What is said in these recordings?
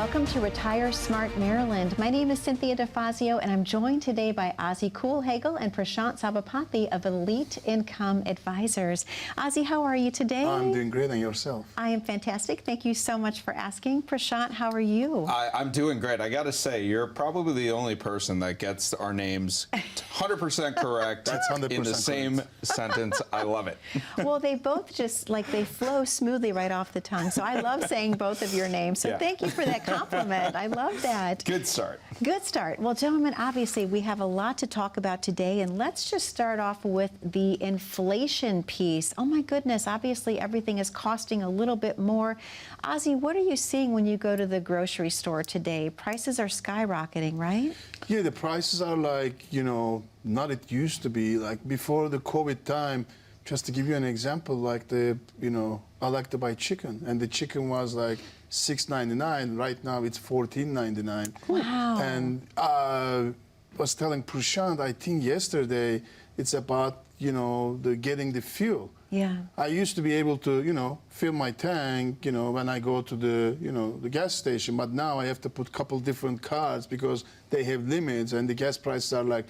welcome to Retire Smart Maryland. My name is Cynthia Defazio, and I'm joined today by Ozzie Culhagil and Prashant Sabapathi of Elite Income Advisors. Ozzie, how are you today? I'm doing great, and yourself? I am fantastic. Thank you so much for asking. Prashant, how are you? I'm doing great. I got to say, you're probably the only person that gets our names 100% correct. That's 100% in the same sentence. I love it. Well, they both just, like, they flow smoothly right off the tongue. So I love saying both of your names. So thank you for that compliment. I love that. Good start. Good start. Well, gentlemen, obviously we have a lot to talk about today, and let's just start off with the inflation piece. Oh my goodness, obviously everything is costing a little bit more. Ozzie, what are you seeing when you go to the grocery store today? Prices are skyrocketing, right? Yeah, the prices are like, you know, not it used to be. Like before the COVID time, just to give you an example, like I like to buy chicken, and the chicken was like $6.99. Right now it's $14.99. Wow. And I was telling Prashant, I think yesterday, it's about, getting the fuel. Yeah. I used to be able to, fill my tank, when I go to the gas station, but now I have to put a couple different cards because they have limits, and the gas prices are like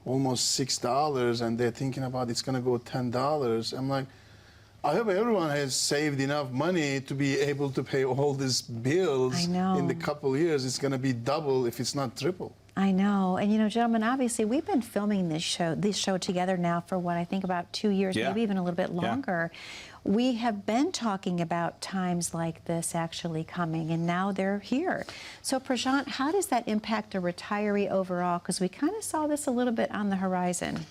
almost $6, and they're thinking about it's gonna go $10. I'm like, I hope everyone has saved enough money to be able to pay all these bills. I know. In the couple years. It's gonna be double if it's not triple. I know. And gentlemen, obviously we've been filming this show together now for what I think about 2 years, maybe even a little bit longer. We have been talking about times like this actually coming, and now they're here. So Prashant, how does that impact a retiree overall? Because we kind of saw this a little bit on the horizon.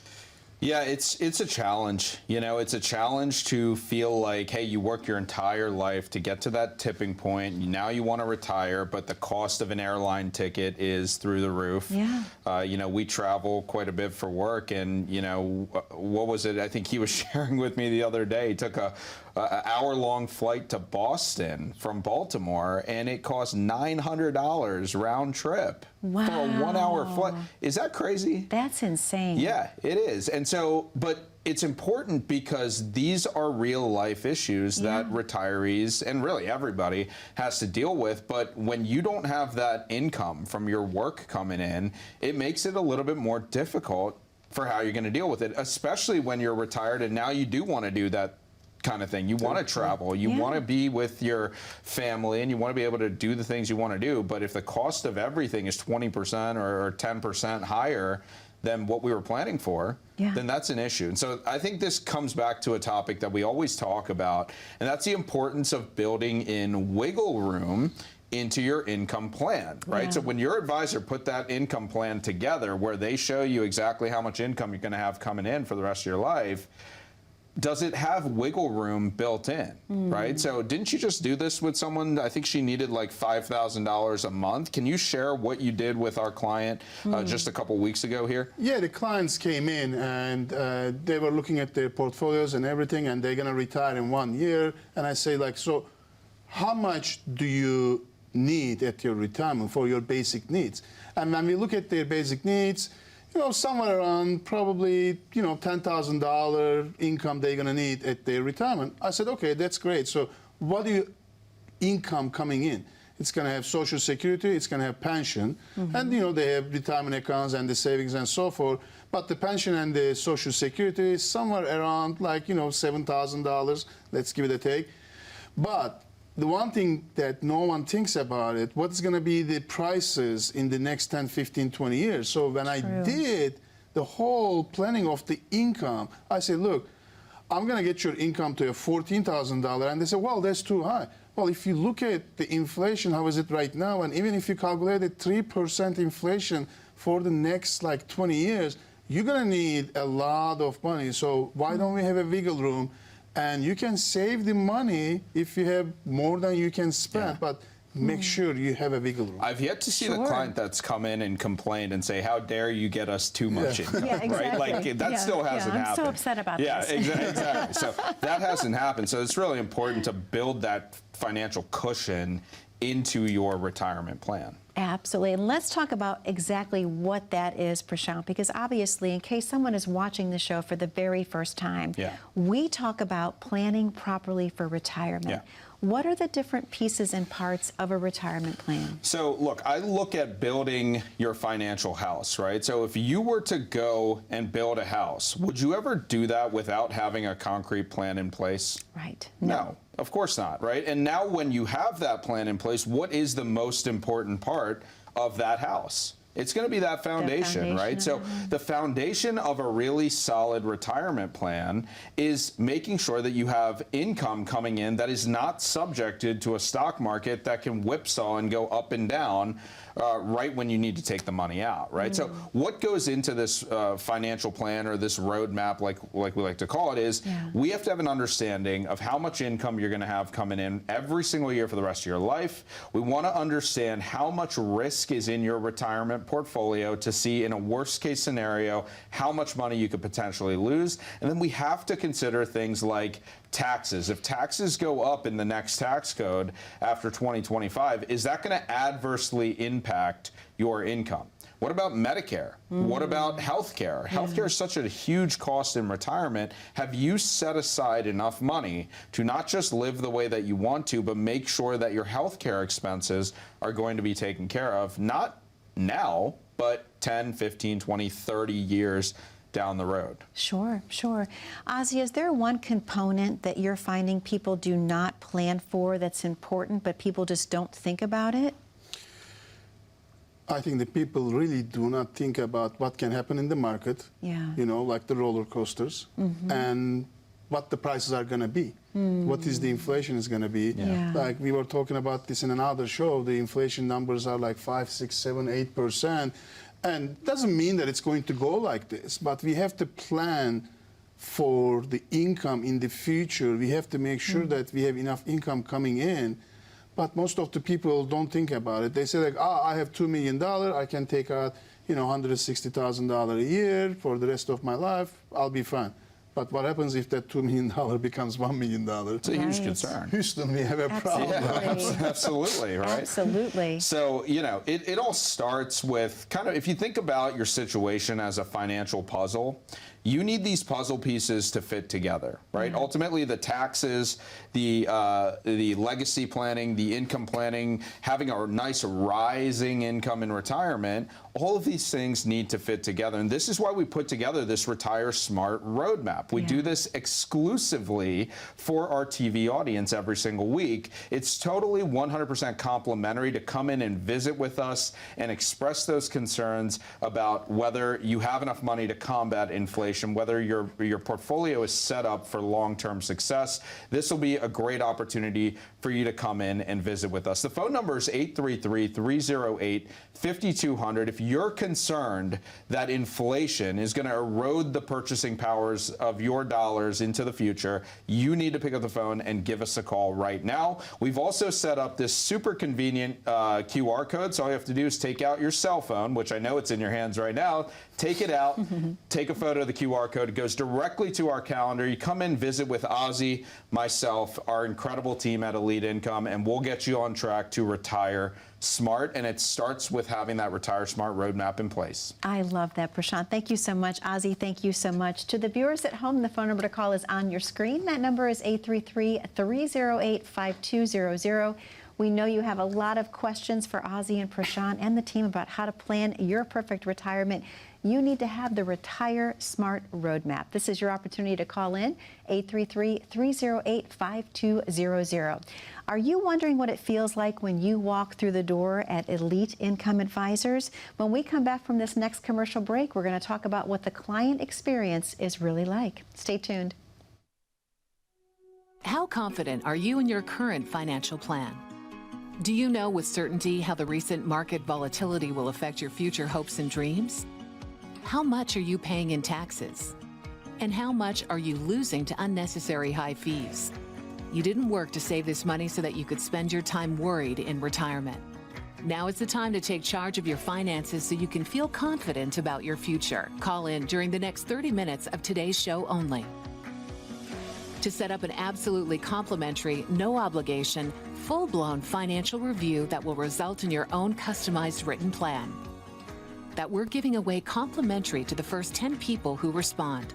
Yeah, it's a challenge. It's a challenge to feel like, hey, you work your entire life to get to that tipping point. Now you want to retire, but the cost of an airline ticket is through the roof. Yeah. We travel quite a bit for work, and what was it? I think he was sharing with me the other day. He took a hour-long flight to Boston from Baltimore, and it cost $900 round trip. Wow. For a 1 hour flight. Is that crazy? That's insane. Yeah, it is. And so, but it's important because these are real life issues that retirees and really everybody has to deal with. But when you don't have that income from your work coming in, it makes it a little bit more difficult for how you're going to deal with it, especially when you're retired and now you do want to do that kind of thing. You want to travel, you want to be with your family, and you want to be able to do the things you want to do. But if the cost of everything is 20% or 10% higher than what we were planning for, then that's an issue. And so I think this comes back to a topic that we always talk about, and that's the importance of building in wiggle room into your income plan, right? So when your advisor put that income plan together where they show you exactly how much income you're going to have coming in for the rest of your life, does it have wiggle room built in, right? So didn't you just do this with someone? I think she needed like $5,000 a month. Can you share what you did with our client just a couple weeks ago here? Yeah, the clients came in, and they were looking at their portfolios and everything, and they're gonna retire in 1 year. And I say, like, so how much do you need at your retirement for your basic needs? And when we look at their basic needs, somewhere around probably, $10,000 income they're going to need at their retirement. I said, okay, that's great. So what do you income coming in? It's going to have Social Security, it's going to have pension, and, they have retirement accounts and the savings and so forth. But the pension and the Social Security is somewhere around like, $7,000, let's give it a take. But the one thing that no one thinks about it, what's going to be the prices in the next 10, 15, 20 years. So when I did the whole planning of the income, I said, look, I'm going to get your income to a $14,000. And they said, well, that's too high. Well, if you look at the inflation, how is it right now? And even if you calculated 3% inflation for the next like 20 years, you're going to need a lot of money. So why don't we have a wiggle room? And you can save the money if you have more than you can spend, but make sure you have a wiggle room. I've yet to see the client that's come in and complained and say, how dare you get us too much income, right? Like that still hasn't happened. I'm so upset about this. Yeah, exactly. So that hasn't happened. So it's really important to build that financial cushion into your retirement plan. Absolutely. And let's talk about exactly what that is, Prashant, because obviously, in case someone is watching the show for the very first time, we talk about planning properly for retirement. What are the different pieces and parts of a retirement plan? So look, I look at building your financial house, right? So if you were to go and build a house, would you ever do that without having a concrete plan in place? Right. No, of course not, right? And now when you have that plan in place, what is the most important part of that house? It's going to be that foundation, right? So the foundation of a really solid retirement plan is making sure that you have income coming in that is not subjected to a stock market that can whipsaw and go up and down right when you need to take the money out, right? So what goes into this financial plan or this roadmap, like we like to call it, is we have to have an understanding of how much income you're going to have coming in every single year for the rest of your life. We want to understand how much risk is in your retirement portfolio to see, in a worst case scenario, how much money you could potentially lose. And then we have to consider things like taxes. If taxes go up in the next tax code after 2025, is that going to adversely impact your income? What about Medicare? What about healthcare? Healthcare is such a huge cost in retirement. Have you set aside enough money to not just live the way that you want to, but make sure that your healthcare expenses are going to be taken care of, not now, but 10, 15, 20, 30 years down the road? Sure, sure. Ozzie, is there one component that you're finding people do not plan for that's important, but people just don't think about it? I think the people really do not think about what can happen in the market, you know, like the roller coasters, and what the prices are going to be. What is the inflation is going to be. Like we were talking about this in another show, the inflation numbers are like 5, 6, 7, 8%. And doesn't mean that it's going to go like this, but we have to plan for the income in the future. We have to make sure that we have enough income coming in. But most of the people don't think about it. They say like, I have $2 million, I can take out, you know, $160,000 a year for the rest of my life, I'll be fine. But what happens if that $2 million becomes $1 million? It's a huge concern. Houston, we have a problem. Yeah, absolutely, right? Absolutely. So, you know, it all starts with kind of, if you think about your situation as a financial puzzle, you need these puzzle pieces to fit together, right? Ultimately, the taxes, the legacy planning, the income planning, having a nice rising income in retirement, all of these things need to fit together. And this is why we put together this Retire Smart roadmap. We do this exclusively for our TV audience every single week. It's totally 100% complimentary to come in and visit with us and express those concerns about whether you have enough money to combat inflation, whether your portfolio is set up for long-term success. This will be a great opportunity for you to come in and visit with us. The phone number is 833-308-5200. If you're concerned that inflation is going to erode the purchasing powers of your dollars into the future, you need to pick up the phone and give us a call right now. We've also set up this super convenient QR code, so all you have to do is take out your cell phone, which I know it's in your hands right now, take it out, take a photo of the QR code. It goes directly to our calendar. You come in, visit with Ozzie, myself, our incredible team at Elite Income, and we'll get you on track to retire smart. And it starts with having that Retire Smart roadmap in place. I love that, Prashant. Thank you so much. Ozzie, thank you so much. To the viewers at home, the phone number to call is on your screen. That number is 833-308-5200. We know you have a lot of questions for Ozzie and Prashant and the team about how to plan your perfect retirement. You need to have the Retire Smart roadmap. This is your opportunity to call in, 833-308-5200. Are you wondering what it feels like when you walk through the door at Elite Income Advisors? When we come back from this next commercial break, we're going to talk about what the client experience is really like. Stay tuned. How confident are you in your current financial plan? Do you know with certainty how the recent market volatility will affect your future hopes and dreams? How much are you paying in taxes? And how much are you losing to unnecessary high fees? You didn't work to save this money so that you could spend your time worried in retirement. Now is the time to take charge of your finances so you can feel confident about your future. Call in during the next 30 minutes of today's show only to set up an absolutely complimentary, no obligation, full-blown financial review that will result in your own customized written plan that we're giving away complimentary to the first 10 people who respond.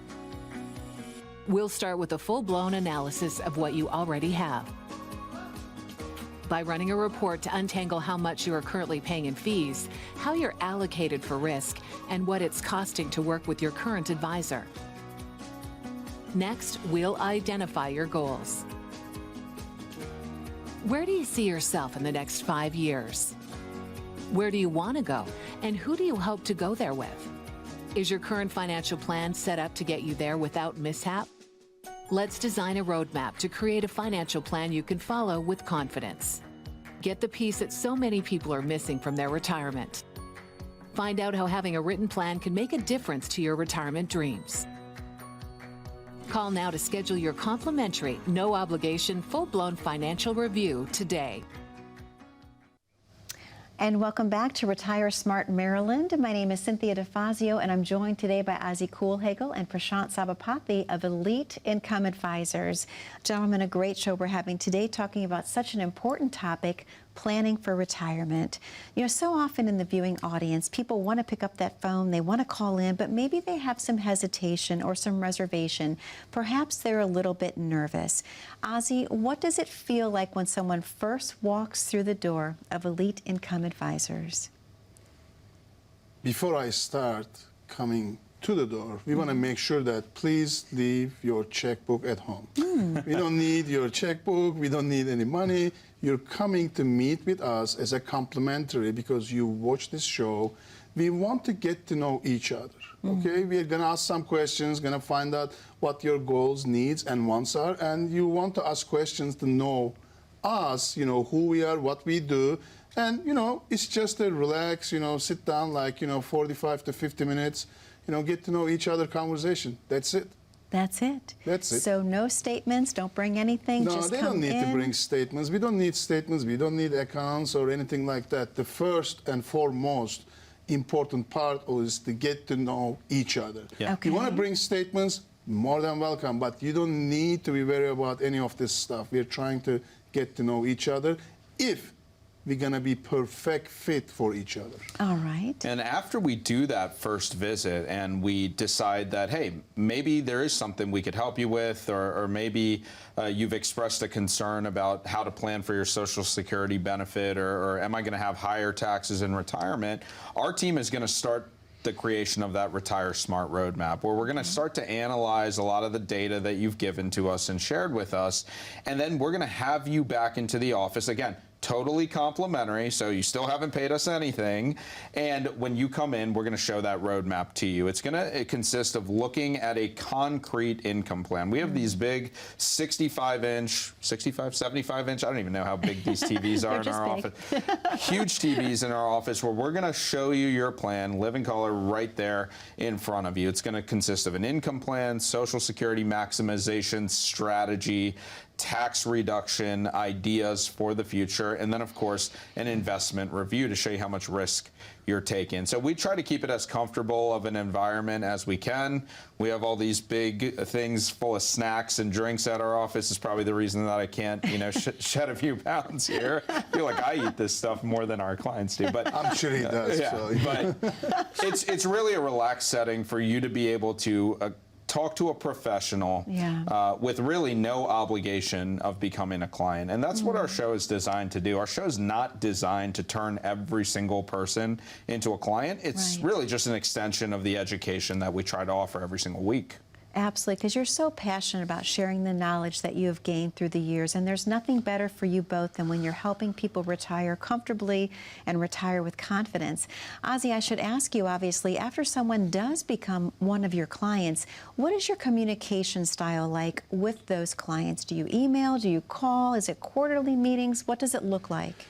We'll start with a full-blown analysis of what you already have. by running a report to untangle how much you are currently paying in fees, how you're allocated for risk, and what it's costing to work with your current advisor. Next, we'll identify your goals. Where do you see yourself in the next 5 years? Where do you want to go, and who do you hope to go there with? Is your current financial plan set up to get you there without mishap? Let's design a roadmap to create a financial plan you can follow with confidence. Get the piece that so many people are missing from their retirement. Find out how having a written plan can make a difference to your retirement dreams. Call now to schedule your complimentary, no-obligation, full-blown financial review today. And welcome back to Retire Smart Maryland. My name is Cynthia Defazio, and I'm joined today by Ozzie Culhagil and Prashant Sabapathi of Elite Income Advisors. Gentlemen, a great show we're having today, talking about such an important topic, planning for retirement. You know, so often in the viewing audience, people want to pick up that phone, they want to call in, but maybe they have some hesitation or some reservation. Perhaps they're a little bit nervous. Ozzie, what does it feel like when someone first walks through the door of Elite Income Advisors? Before I start coming to the door, we want to make sure that please leave your checkbook at home. We don't need your checkbook, we don't need any money. You're coming to meet with us as a complimentary because you watch this show. We want to get to know each other, okay? We're gonna ask some questions, gonna find out what your goals, needs, and wants are, and you want to ask questions to know us, you know, who we are, what we do, and, you know, it's just a relax, you know, sit down like, you know, 45 to 50 minutes, you know, get to know each other conversation. That's it. That's it. That's it. So no statements, don't bring anything, No, just they come don't need in. to bring statements. We don't need statements. We don't need accounts or anything like that. The first and foremost important part is to get to know each other. Yeah. Okay. You want to bring statements, more than welcome, but you don't need to be worried about any of this stuff. We're trying to get to know each other if we're going to be perfect fit for each other. All right. And after we do that first visit and we decide that, hey, maybe there is something we could help you with, or maybe you've expressed a concern about how to plan for your Social Security benefit, or am I going to have higher taxes in retirement, our team is going to start the creation of that Retire Smart roadmap, where we're going to start to analyze a lot of the data that you've given to us and shared with us, and then we're going to have you back into the office again. Totally complimentary, so you still haven't paid us anything. And when you come in, we're going to show that roadmap to you. It's going to consist of looking at a concrete income plan. We have these big 65-inch, 75-inch, I don't even know how big these TVs are in our office. Huge TVs in our office where we're going to show you your plan, live in color, right there in front of you. It's going to consist of an income plan, Social Security maximization strategy, tax reduction ideas for the future, and then of course an investment review to show you how much risk you're taking. So we try to keep it as comfortable of an environment as we can. We have all these big things full of snacks and drinks at our office. Is probably the reason that I can't, you know, shed a few pounds here. I feel like I eat this stuff more than our clients do, but I'm sure he does. yeah, So. but it's really a relaxed setting for you to be able to talk to a professional with really no obligation of becoming a client. And that's what our show is designed to do. Our show is not designed to turn every single person into a client. It's really just an extension of the education that we try to offer every single week. Absolutely, because you're so passionate about sharing the knowledge that you have gained through the years, and there's nothing better for you both than when you're helping people retire comfortably and retire with confidence. Ozzie, I should ask you, obviously, after someone does become one of your clients, what is your communication style like with those clients? Do you email? Do you call? Is it quarterly meetings? What does it look like?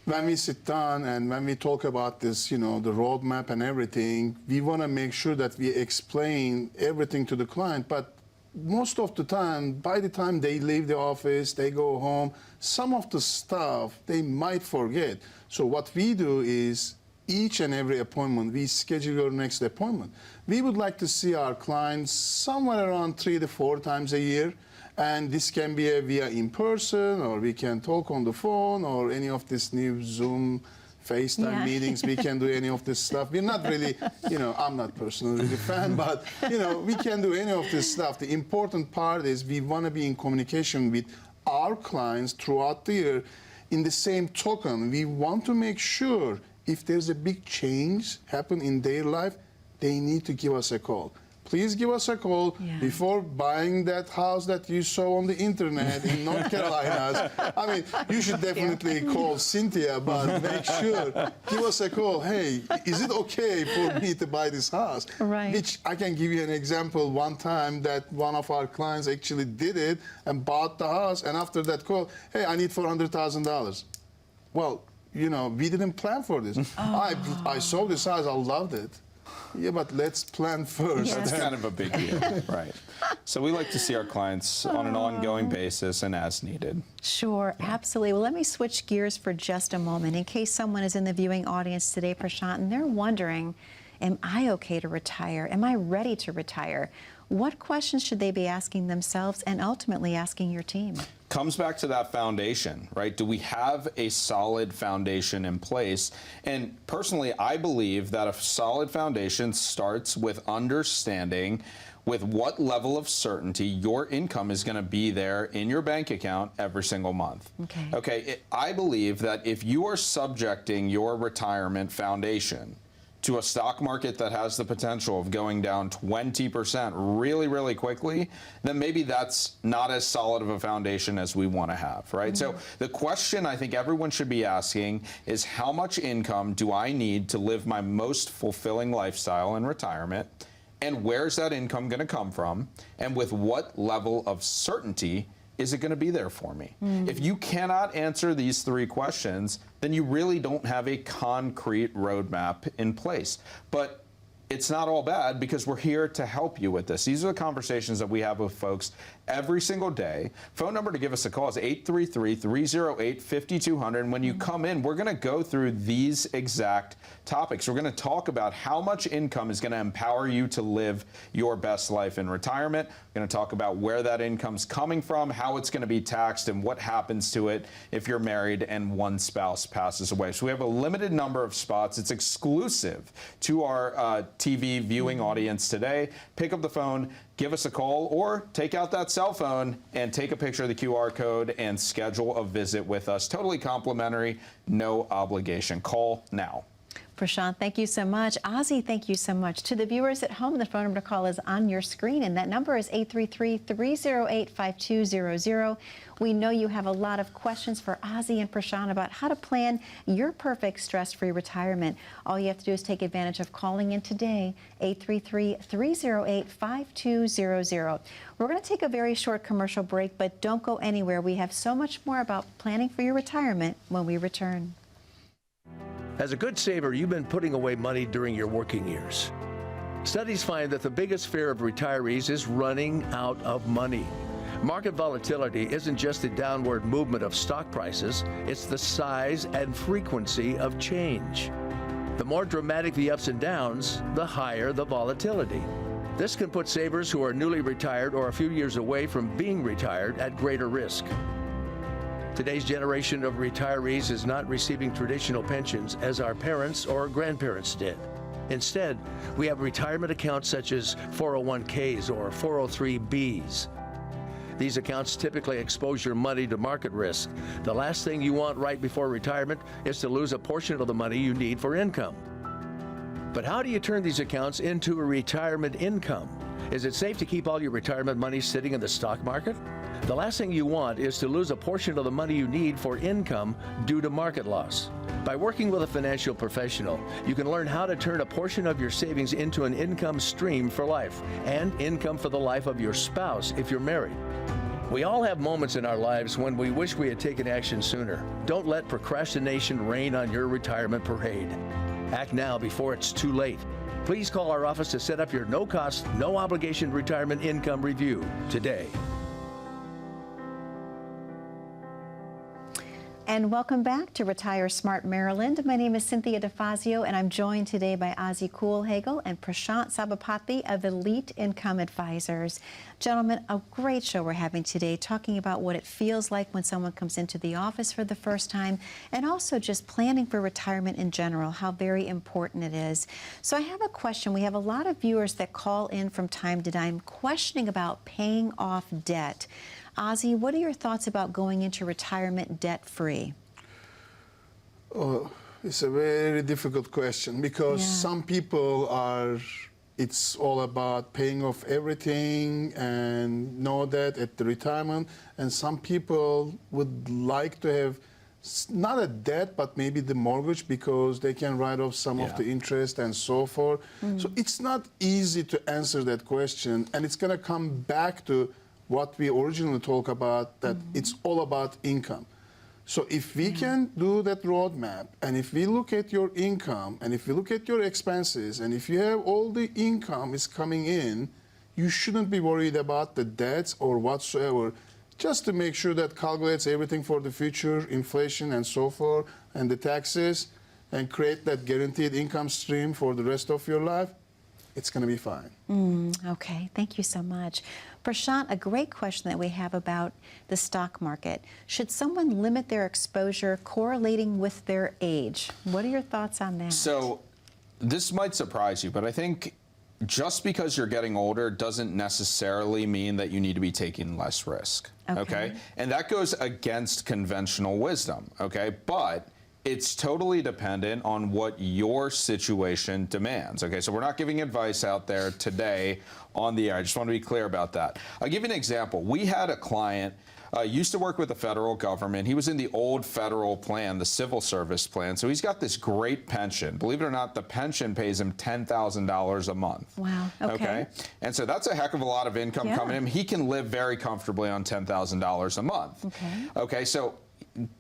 When we sit down and when we talk about this, you know, the roadmap and everything, we want to make sure that we explain everything to the client. But most of the time, by the time they leave the office, they go home, some of the stuff they might forget. So what we do is each and every appointment, we schedule your next appointment. We would like to see our clients somewhere around 3 to 4 times a year. And this can be via in person, or we can talk on the phone, or any of this new Zoom, FaceTime meetings. We can do any of this stuff. We're not really, you know, I'm not personally a fan, but, you know, we can do any of this stuff. The important part is we want to be in communication with our clients throughout the year. in the same token, we want to make sure if there's a big change happen in their life, they need to give us a call. Please give us a call before buying that house that you saw on the internet in North Carolina. I mean, you should definitely call Cynthia, but make sure, give us a call. Hey, is it okay for me to buy this house? Right. Which I can give you an example. One time that one of our clients actually did it and bought the house, and after that call, hey, I need $400,000. Well, you know, we didn't plan for this. I saw this house, I loved it. Yeah, but let's plan first. Yes. That's kind of a big deal, right? So we like to see our clients on an ongoing basis and as needed. Sure, absolutely. Well, let me switch gears for just a moment in case someone is in the viewing audience today, Prashant, and they're wondering, am I okay to retire? Am I ready to retire? What questions should they be asking themselves and ultimately asking your team? Comes back to that foundation, right? Do we have a solid foundation in place? And personally, I believe that a solid foundation starts with understanding with what level of certainty your income is going to be there in your bank account every single month. Okay. I believe that if you are subjecting your retirement foundation to a stock market that has the potential of going down 20% really, really quickly, then maybe that's not as solid of a foundation as we want to have, right? So the question I think everyone should be asking is, how much income do I need to live my most fulfilling lifestyle in retirement? And where's that income going to come from? And with what level of certainty is it going to be there for me? If you cannot answer these three questions, then you really don't have a concrete roadmap in place. But it's not all bad, because we're here to help you with this. These are the conversations that we have with folks every single day. Phone number to give us a call is 833-308-5200. And when you come in, we're going to go through these exact topics. We're going to talk about how much income is going to empower you to live your best life in retirement. We're going to talk about where that income's coming from, how it's going to be taxed, and what happens to it if you're married and one spouse passes away. So we have a limited number of spots. It's exclusive to our TV viewing audience today. Pick up the phone, give us a call, or take out that cell phone and take a picture of the QR code and schedule a visit with us. Totally complimentary, no obligation. Call now. Prashant, thank you so much. Ozzie, thank you so much. To the viewers at home, the phone number to call is on your screen, and that number is 833-308-5200. We know you have a lot of questions for Ozzie and Prashant about how to plan your perfect stress-free retirement. All you have to do is take advantage of calling in today, 833-308-5200. We're going to take a very short commercial break, but don't go anywhere. We have so much more about planning for your retirement when we return. As a good saver, you've been putting away money during your working years. Studies find that the biggest fear of retirees is running out of money. Market volatility isn't just the downward movement of stock prices, it's the size and frequency of change. The more dramatic the ups and downs, the higher the volatility. This can put savers who are newly retired or a few years away from being retired at greater risk. Today's generation of retirees is not receiving traditional pensions as our parents or grandparents did. Instead, we have retirement accounts such as 401ks or 403bs. These accounts typically expose your money to market risk. The last thing you want right before retirement is to lose a portion of the money you need for income. But how do you turn these accounts into a retirement income? Is it safe to keep all your retirement money sitting in the stock market? The last thing you want is to lose a portion of the money you need for income due to market loss. By working with a financial professional, you can learn how to turn a portion of your savings into an income stream for life, and income for the life of your spouse if you're married. We all have moments in our lives when we wish we had taken action sooner. Don't let procrastination reign on your retirement parade. Act now before it's too late. Please call our office to set up your no-cost, no-obligation retirement income review today. And welcome back to Retire Smart Maryland. My name is Cynthia Defazio, and I'm joined today by Ozzie Culhagil and Prashant Sabapathi of Elite Income Advisors. Gentlemen, a great show we're having today, talking about what it feels like when someone comes into the office for the first time, and also just planning for retirement in general, how very important it is. So I have a question. We have a lot of viewers that call in from time to time questioning about paying off debt. Ozzie, what are your thoughts about going into retirement debt-free? Oh, it's a very difficult question because some people are, it's all about paying off everything and know that at the retirement. And some people would like to have not a debt, but maybe the mortgage because they can write off some of the interest and so forth. So it's not easy to answer that question. And it's going to come back to what we originally talked about, that it's all about income. So if we can do that roadmap, and if we look at your income, and if we look at your expenses, and if you have all the income is coming in, you shouldn't be worried about the debts or whatsoever, just to make sure that calculates everything for the future, inflation and so forth, and the taxes, and create that guaranteed income stream for the rest of your life, it's going to be fine. Okay, thank you so much. Prashant, a great question that we have about the stock market. Should someone limit their exposure correlating with their age? What are your thoughts on that? So this might surprise you, but I think just because you're getting older doesn't necessarily mean that you need to be taking less risk. Okay? And that goes against conventional wisdom. Okay? But it's totally dependent on what your situation demands. Okay, so we're not giving advice out there today on the air. I just want to be clear about that. I'll give you an example. We had a client used to work with the federal government. He was in the old federal plan, the civil service plan. So he's got this great pension. Believe it or not, the pension pays him $10,000 a month. Wow. Okay. And so that's a heck of a lot of income coming in. He can live very comfortably on $10,000 a month. Okay, so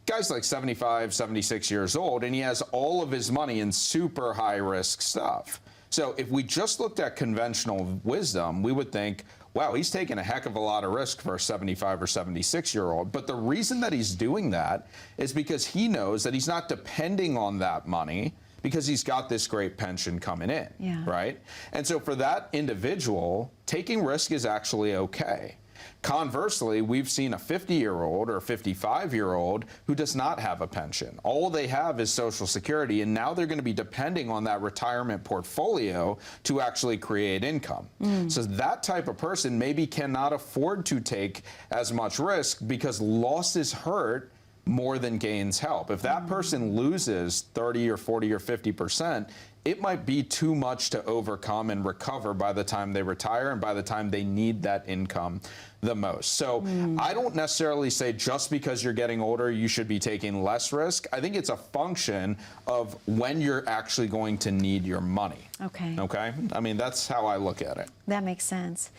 guy's like 75, 76 years old, and he has all of his money in super high risk stuff. So if we just looked at conventional wisdom, we would think, wow, he's taking a heck of a lot of risk for a 75 or 76-year-old. But the reason that he's doing that is because he knows that he's not depending on that money because he's got this great pension coming in, right? And so for that individual, taking risk is actually okay. Conversely, we've seen a 50-year-old or a 55-year-old who does not have a pension. All they have is Social Security, and now they're going to be depending on that retirement portfolio to actually create income. So that type of person maybe cannot afford to take as much risk because losses hurt more than gains help. If that person loses 30 or 40 or 50%, it might be too much to overcome and recover by the time they retire and by the time they need that income the most. So I don't necessarily say just because you're getting older, you should be taking less risk. I think it's a function of when you're actually going to need your money. Okay. Okay? I mean, that's how I look at it. That makes sense.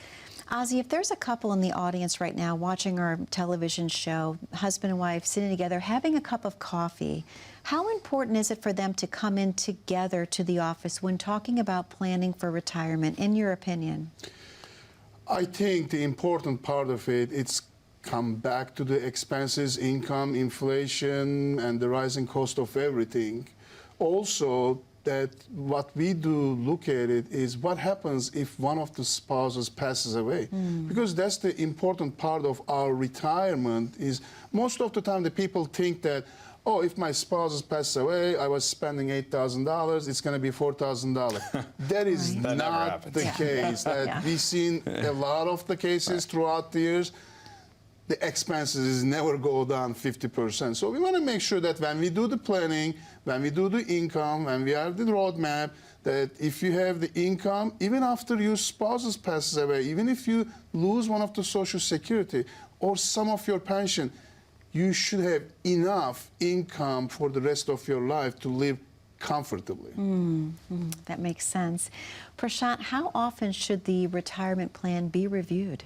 Ozzie, if there's a couple in the audience right now watching our television show, husband and wife sitting together, having a cup of coffee, how important is it for them to come in together to the office when talking about planning for retirement, in your opinion? I think the important part of it, it's come back to the expenses, income, inflation, and the rising cost of everything. Also, that what we do look at it is what happens if one of the spouses passes away. Because that's the important part of our retirement is most of the time the people think that, oh, if my spouse passes away, I was spending $8,000, it's going to be $4,000. That is not the case. We've seen a lot of the cases throughout the years. The expenses never go down 50%. So we want to make sure that when we do the planning, when we do the income, when we have the roadmap, that if you have the income, even after your spouse passes away, even if you lose one of the Social Security or some of your pension, you should have enough income for the rest of your life to live comfortably. That makes sense. Prashant, how often should the retirement plan be reviewed?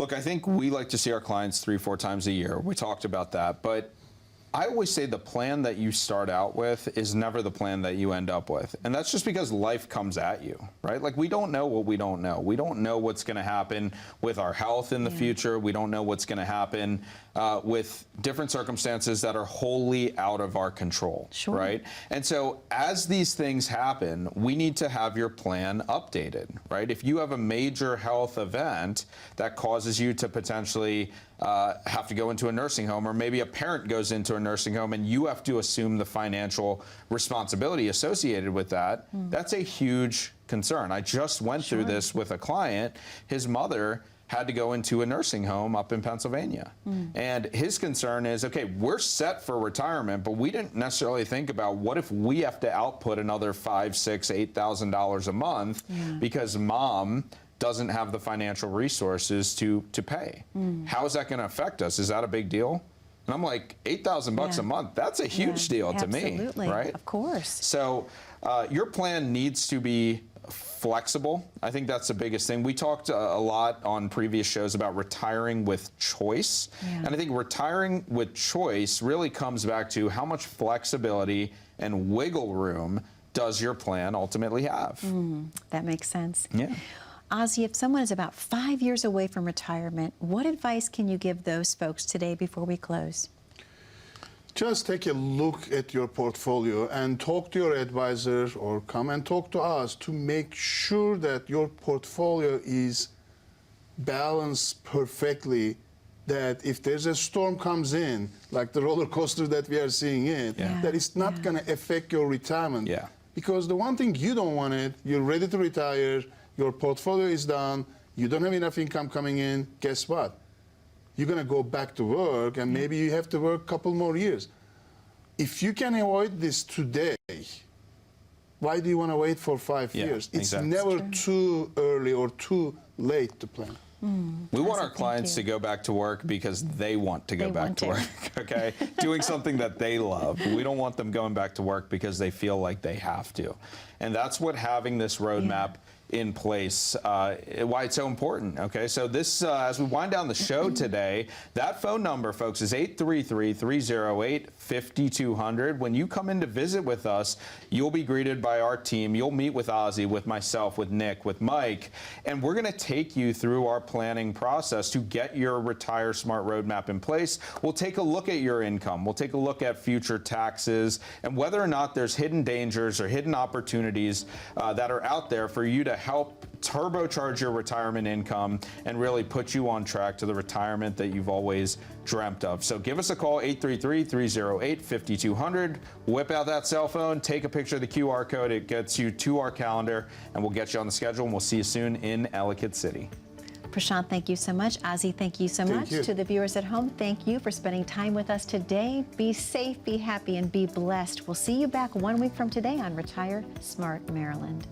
Look, I think we like to see our clients 3-4 times a year. We talked about that, but I always say the plan that you start out with is never the plan that you end up with. And that's just because life comes at you, right? Like, we don't know what we don't know. We don't know what's going to happen with our health in the future. We don't know what's going to happen with different circumstances that are wholly out of our control, right? And so as these things happen, we need to have your plan updated, right? If you have a major health event that causes you to potentially have to go into a nursing home, or maybe a parent goes into a nursing home and you have to assume the financial responsibility associated with that, that's a huge concern. I just went through this with a client. His mother had to go into a nursing home up in Pennsylvania. And his concern is, okay, we're set for retirement, but we didn't necessarily think about what if we have to output another $5,000, $6,000, $8,000 a month because mom doesn't have the financial resources to pay. How is that going to affect us? Is that a big deal? And I'm like, $8,000 a month, that's a huge deal to me, right? Of course. So your plan needs to be flexible. I think that's the biggest thing. We talked a lot on previous shows about retiring with choice. And I think retiring with choice really comes back to how much flexibility and wiggle room does your plan ultimately have. That makes sense. Yeah. Ozzie, if someone is about 5 years away from retirement, what advice can you give those folks today before we close? Just take a look at your portfolio and talk to your advisor or come and talk to us to make sure that your portfolio is balanced perfectly, that if there's a storm comes in, like the roller coaster that we are seeing that it's not going to affect your retirement. Because the one thing you don't want it, you're ready to retire, your portfolio is done, you don't have enough income coming in, guess what? You're going to go back to work, and maybe you have to work a couple more years. If you can avoid this today, why do you want to wait for 5 years? It's never too early or too late to plan. We want our clients to go back to work because they want to go back to work, okay? Doing something that they love. We don't want them going back to work because they feel like they have to. And that's what having this roadmap in place, why it's so important, okay? So this, as we wind down the show today, that phone number, folks, is 833-308-5200. When you come in to visit with us, you'll be greeted by our team. You'll meet with Ozzie, with myself, with Nick, with Mike, and we're gonna take you through our planning process to get your Retire Smart roadmap in place. We'll take a look at your income. We'll take a look at future taxes and whether or not there's hidden dangers or hidden opportunities that are out there for you to help turbocharge your retirement income and really put you on track to the retirement that you've always dreamt of. So give us a call, 833-308-5200. Whip out that cell phone, take a picture of the QR code. It gets you to our calendar, and we'll get you on the schedule, and we'll see you soon in Ellicott City. Prashant, thank you so much. Ozzie, thank you so much. To the viewers at home, thank you for spending time with us today. Be safe, be happy, and be blessed. We'll see you back 1 week from today on Retire Smart Maryland.